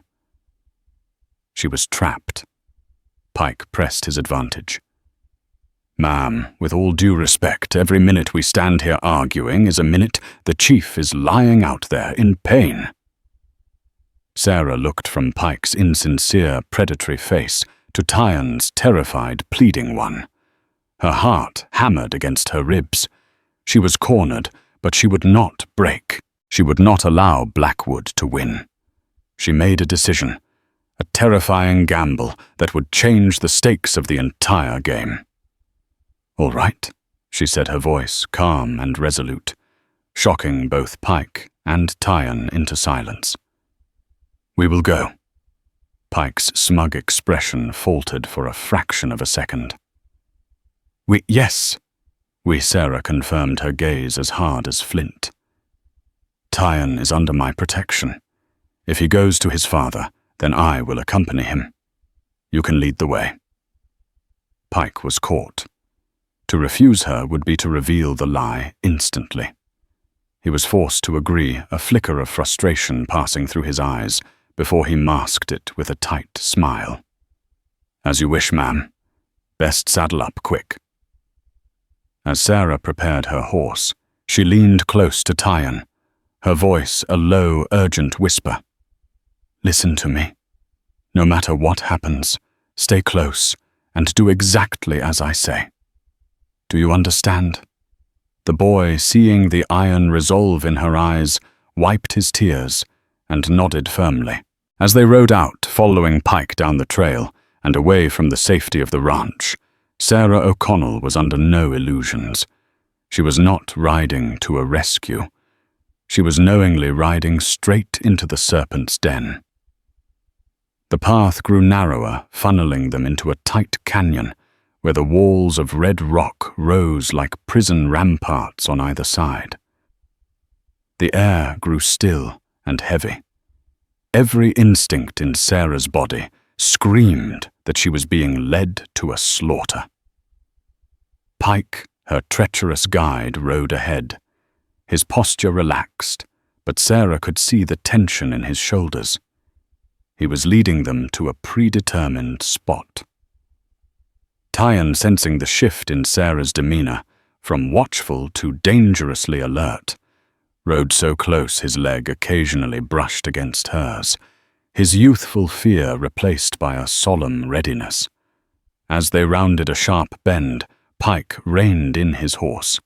She was trapped. Pike pressed his advantage. Ma'am, with all due respect, every minute we stand here arguing is a minute the chief is lying out there in pain. Sarah looked from Pike's insincere, predatory face to Tyann's terrified, pleading one. Her heart hammered against her ribs. She was cornered, but she would not break. She would not allow Blackwood to win. She made a decision, a terrifying gamble that would change the stakes of the entire game. All right, she said, her voice calm and resolute, shocking both Pike and Tyann into silence. We will go. Pike's smug expression faltered for a fraction of a second. Yes, Sarah confirmed, her gaze as hard as flint. Tyann is under my protection. If he goes to his father, then I will accompany him. You can lead the way. Pike was caught. To refuse her would be to reveal the lie instantly. He was forced to agree, a flicker of frustration passing through his eyes, before he masked it with a tight smile. As you wish, ma'am. Best saddle up quick. As Sarah prepared her horse, she leaned close to Tyann, her voice a low, urgent whisper. Listen to me. No matter what happens, Stay close, and do exactly as I say. Do you understand?" The boy, seeing the iron resolve in her eyes, wiped his tears and nodded firmly. As they rode out, following Pike down the trail and away from the safety of the ranch, Sarah O'Connell was under no illusions. She was not riding to a rescue. She was knowingly riding straight into the serpent's den. The path grew narrower, funneling them into a tight canyon where the walls of red rock rose like prison ramparts on either side. The air grew still and heavy. Every instinct in Sarah's body screamed that she was being led to a slaughter. Pike, her treacherous guide, rode ahead. His posture relaxed, but Sarah could see the tension in his shoulders. He was leading them to a predetermined spot. Tyan, sensing the shift in Sarah's demeanor, from watchful to dangerously alert, rode so close his leg occasionally brushed against hers, his youthful fear replaced by a solemn readiness. As they rounded a sharp bend, Pike reined in his horse.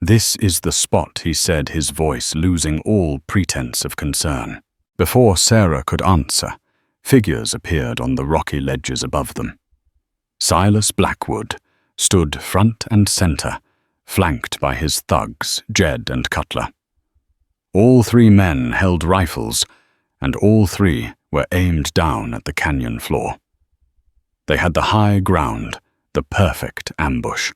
"This is the spot," he said, his voice losing all pretense of concern. Before Sarah could answer, figures appeared on the rocky ledges above them. Silas Blackwood stood front and center, flanked by his thugs, Jed and Cutler. All three men held rifles, and all three were aimed down at the canyon floor. They had the high ground, the perfect ambush.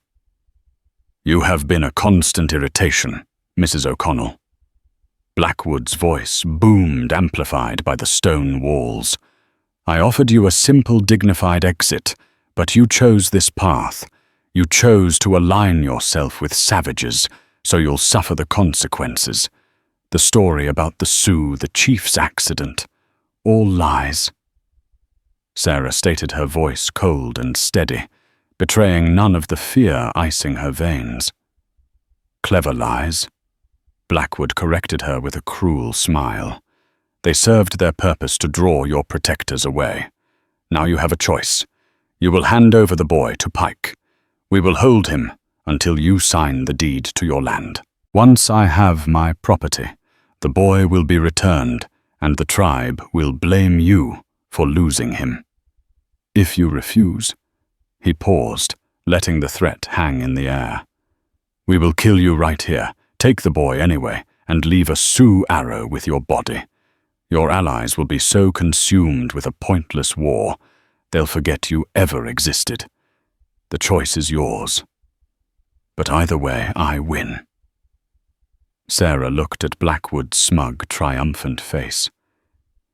"You have been a constant irritation, Mrs. O'Connell." Blackwood's voice boomed, amplified by the stone walls. "I offered you a simple, dignified exit, but you chose this path. You chose to align yourself with savages, so you'll suffer the consequences. The story about the Sioux, the chief's accident, all lies." Sarah stated, her voice cold and steady, betraying none of the fear icing her veins. "Clever lies." Blackwood corrected her with a cruel smile. "They served their purpose to draw your protectors away. Now you have a choice. You will hand over the boy to Pike. We will hold him until you sign the deed to your land. Once I have my property, the boy will be returned, and the tribe will blame you for losing him. If you refuse—" He paused, letting the threat hang in the air. "We will kill you right here. Take the boy anyway, and leave a Sioux arrow with your body. Your allies will be so consumed with a pointless war, they'll forget you ever existed. The choice is yours. But either way, I win." Sarah looked at Blackwood's smug, triumphant face.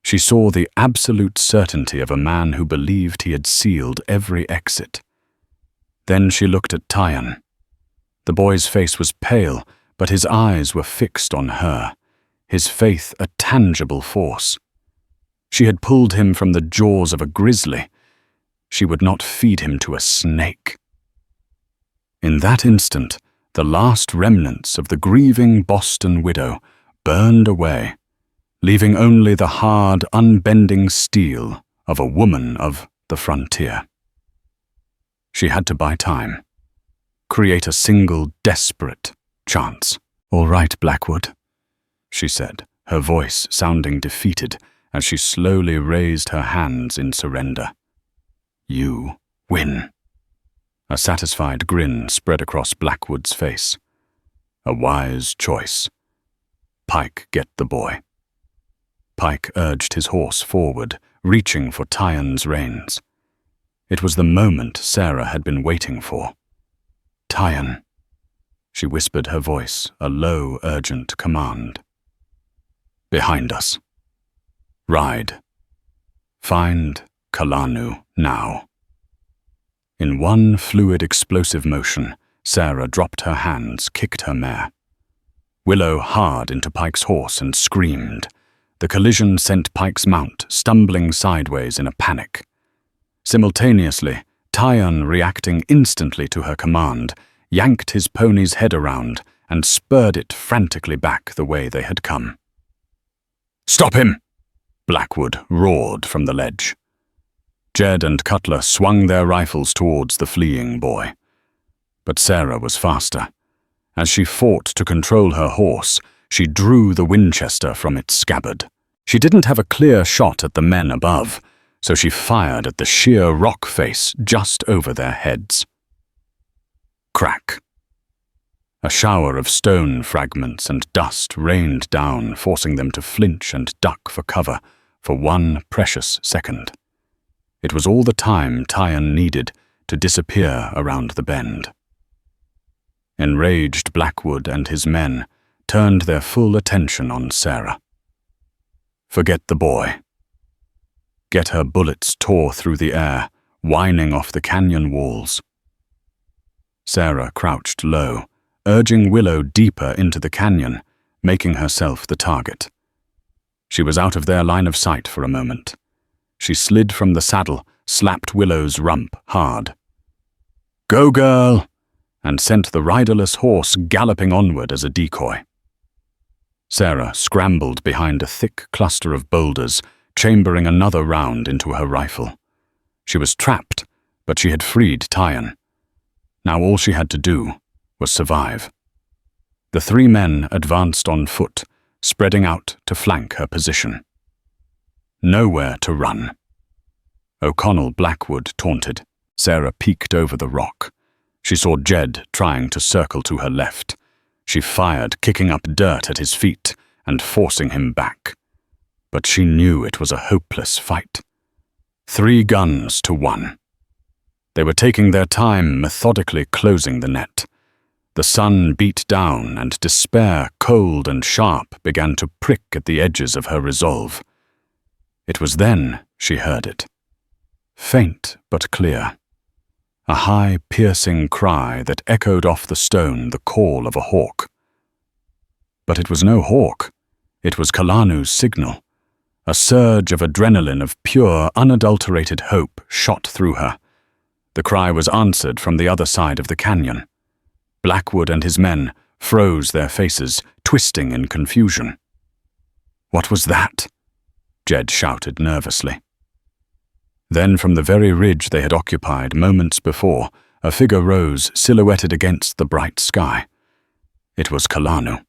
She saw the absolute certainty of a man who believed he had sealed every exit. Then she looked at Tyan. The boy's face was pale, but his eyes were fixed on her, his faith a tangible force. She had pulled him from the jaws of a grizzly. She would not feed him to a snake. In that instant, the last remnants of the grieving Boston widow burned away, leaving only the hard, unbending steel of a woman of the frontier. She had to buy time, create a single desperate chance. "All right, Blackwood," she said, her voice sounding defeated as she slowly raised her hands in surrender. "You win." A satisfied grin spread across Blackwood's face. A wise choice. Pike, get the boy. Pike urged his horse forward, reaching for Tyan's reins. It was the moment Sarah had been waiting for. "Tyan," she whispered, her voice a low, urgent command. "Behind us. Ride. Find Kalanu now." In one fluid, explosive motion, Sarah dropped her hands, kicked her mare. Willow hard into Pike's horse and screamed. The collision sent Pike's mount stumbling sideways in a panic. Simultaneously, Tyan, reacting instantly to her command, yanked his pony's head around and spurred it frantically back the way they had come. "Stop him!" Blackwood roared from the ledge. Jed and Cutler swung their rifles towards the fleeing boy. But Sarah was faster. As she fought to control her horse, she drew the Winchester from its scabbard. She didn't have a clear shot at the men above, so she fired at the sheer rock face just over their heads. Crack. A shower of stone fragments and dust rained down, forcing them to flinch and duck for cover for one precious second. It was all the time Tyon needed to disappear around the bend. Enraged Blackwood and his men turned their full attention on Sarah. Forget the boy. Get her bullets tore through the air, whining off the canyon walls. Sarah crouched low, urging Willow deeper into the canyon, making herself the target. She was out of their line of sight for a moment. She slid from the saddle, slapped Willow's rump hard. "Go, girl!" and sent the riderless horse galloping onward as a decoy. Sarah scrambled behind a thick cluster of boulders, chambering another round into her rifle. She was trapped, but she had freed Tyon. Now all she had to do was survive. The three men advanced on foot, spreading out to flank her position. Nowhere to run. O'Connell Blackwood taunted. Sarah peeked over the rock. She saw Jed trying to circle to her left. She fired, kicking up dirt at his feet and forcing him back. But she knew it was a hopeless fight. 3 guns to 1. They were taking their time, methodically closing the net. The sun beat down, and despair, cold and sharp, began to prick at the edges of her resolve. It was then she heard it. Faint but clear. A high, piercing cry that echoed off the stone the call of a hawk. But it was no hawk. It was Kalanu's signal. A surge of adrenaline of pure, unadulterated hope shot through her. The cry was answered from the other side of the canyon. Blackwood and his men froze their faces, twisting in confusion. "What was that?" Jed shouted nervously. Then from the very ridge they had occupied moments before, a figure rose, silhouetted against the bright sky. It was Kalanu.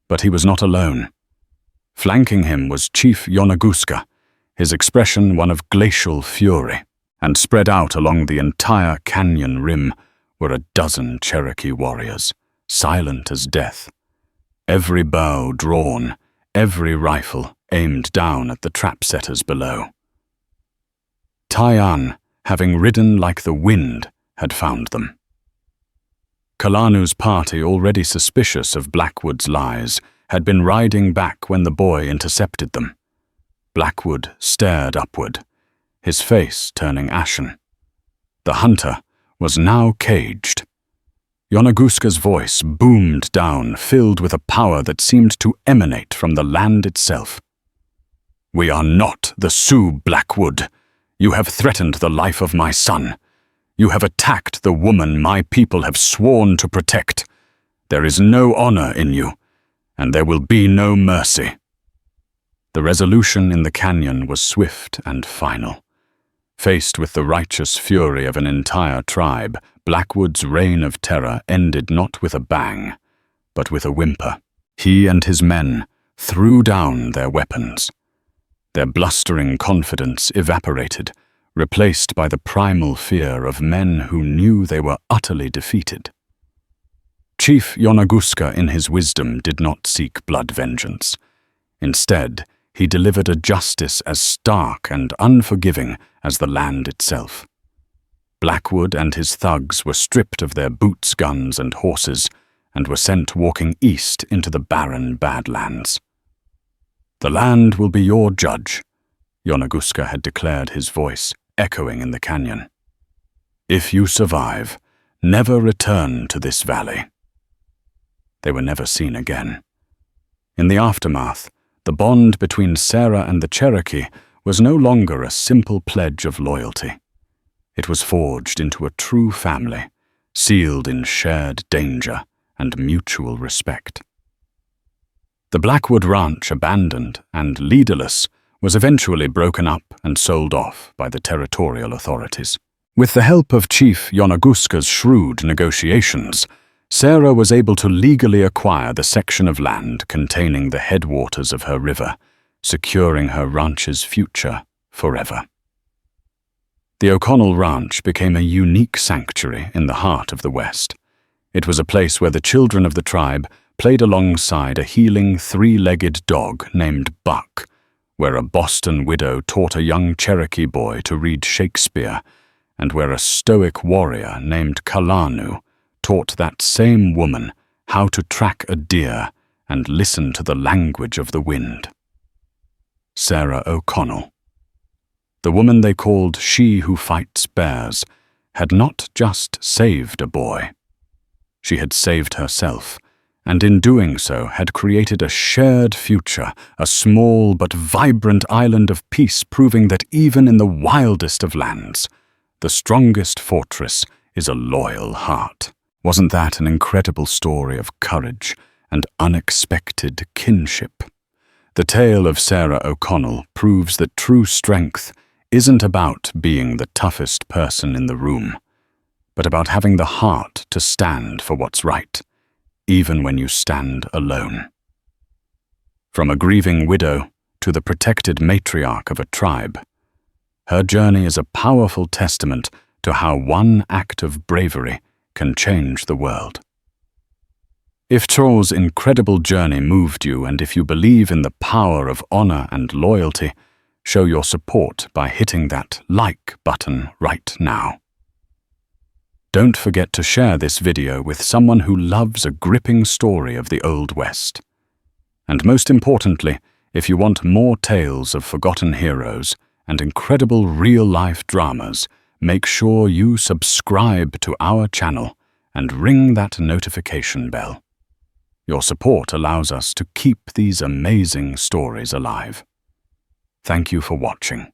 But he was not alone. Flanking him was Chief Yonaguska, his expression one of glacial fury, and spread out along the entire canyon rim were a dozen Cherokee warriors, silent as death. Every bow drawn, every rifle aimed down at the trap-setters below. Tyon, having ridden like the wind, had found them. Kalanu's party, already suspicious of Blackwood's lies, had been riding back when the boy intercepted them. Blackwood stared upward, his face turning ashen. The hunter was now caged. Yonaguska's voice boomed down, filled with a power that seemed to emanate from the land itself. "We are not the Sioux, Blackwood. You have threatened the life of my son. You have attacked the woman my people have sworn to protect. There is no honor in you, and there will be no mercy." The resolution in the canyon was swift and final. Faced with the righteous fury of an entire tribe, Blackwood's reign of terror ended not with a bang, but with a whimper. He and his men threw down their weapons. Their blustering confidence evaporated, replaced by the primal fear of men who knew they were utterly defeated. Chief Yonaguska, in his wisdom, did not seek blood vengeance. Instead, he delivered a justice as stark and unforgiving as the land itself. Blackwood and his thugs were stripped of their boots, guns, and horses, and were sent walking east into the barren Badlands. "The land will be your judge," Yonaguska had declared, his voice echoing in the canyon. "If you survive, never return to this valley." They were never seen again. In the aftermath, the bond between Sarah and the Cherokee was no longer a simple pledge of loyalty. It was forged into a true family, sealed in shared danger and mutual respect. The Blackwood Ranch, abandoned and leaderless, was eventually broken up and sold off by the territorial authorities. With the help of Chief Yonaguska's shrewd negotiations, Sarah was able to legally acquire the section of land containing the headwaters of her river, securing her ranch's future forever. The O'Connell Ranch became a unique sanctuary in the heart of the West. It was a place where the children of the tribe played alongside a healing three-legged dog named Buck, where a Boston widow taught a young Cherokee boy to read Shakespeare, and where a stoic warrior named Kalanu taught that same woman how to track a deer and listen to the language of the wind. Sarah O'Connell, the woman they called She Who Fights Bears, had not just saved a boy. She had saved herself, and in doing so had created a shared future, a small but vibrant island of peace, proving that even in the wildest of lands, the strongest fortress is a loyal heart. Wasn't that an incredible story of courage and unexpected kinship? The tale of Sarah O'Connell proves that true strength isn't about being the toughest person in the room, but about having the heart to stand for what's right, even when you stand alone. From a grieving widow to the protected matriarch of a tribe, her journey is a powerful testament to how one act of bravery can change the world. If Troll's incredible journey moved you, and if you believe in the power of honor and loyalty, show your support by hitting that like button right now. Don't forget to share this video with someone who loves a gripping story of the Old West. And most importantly, if you want more tales of forgotten heroes and incredible real-life dramas, make sure you subscribe to our channel and ring that notification bell. Your support allows us to keep these amazing stories alive. Thank you for watching.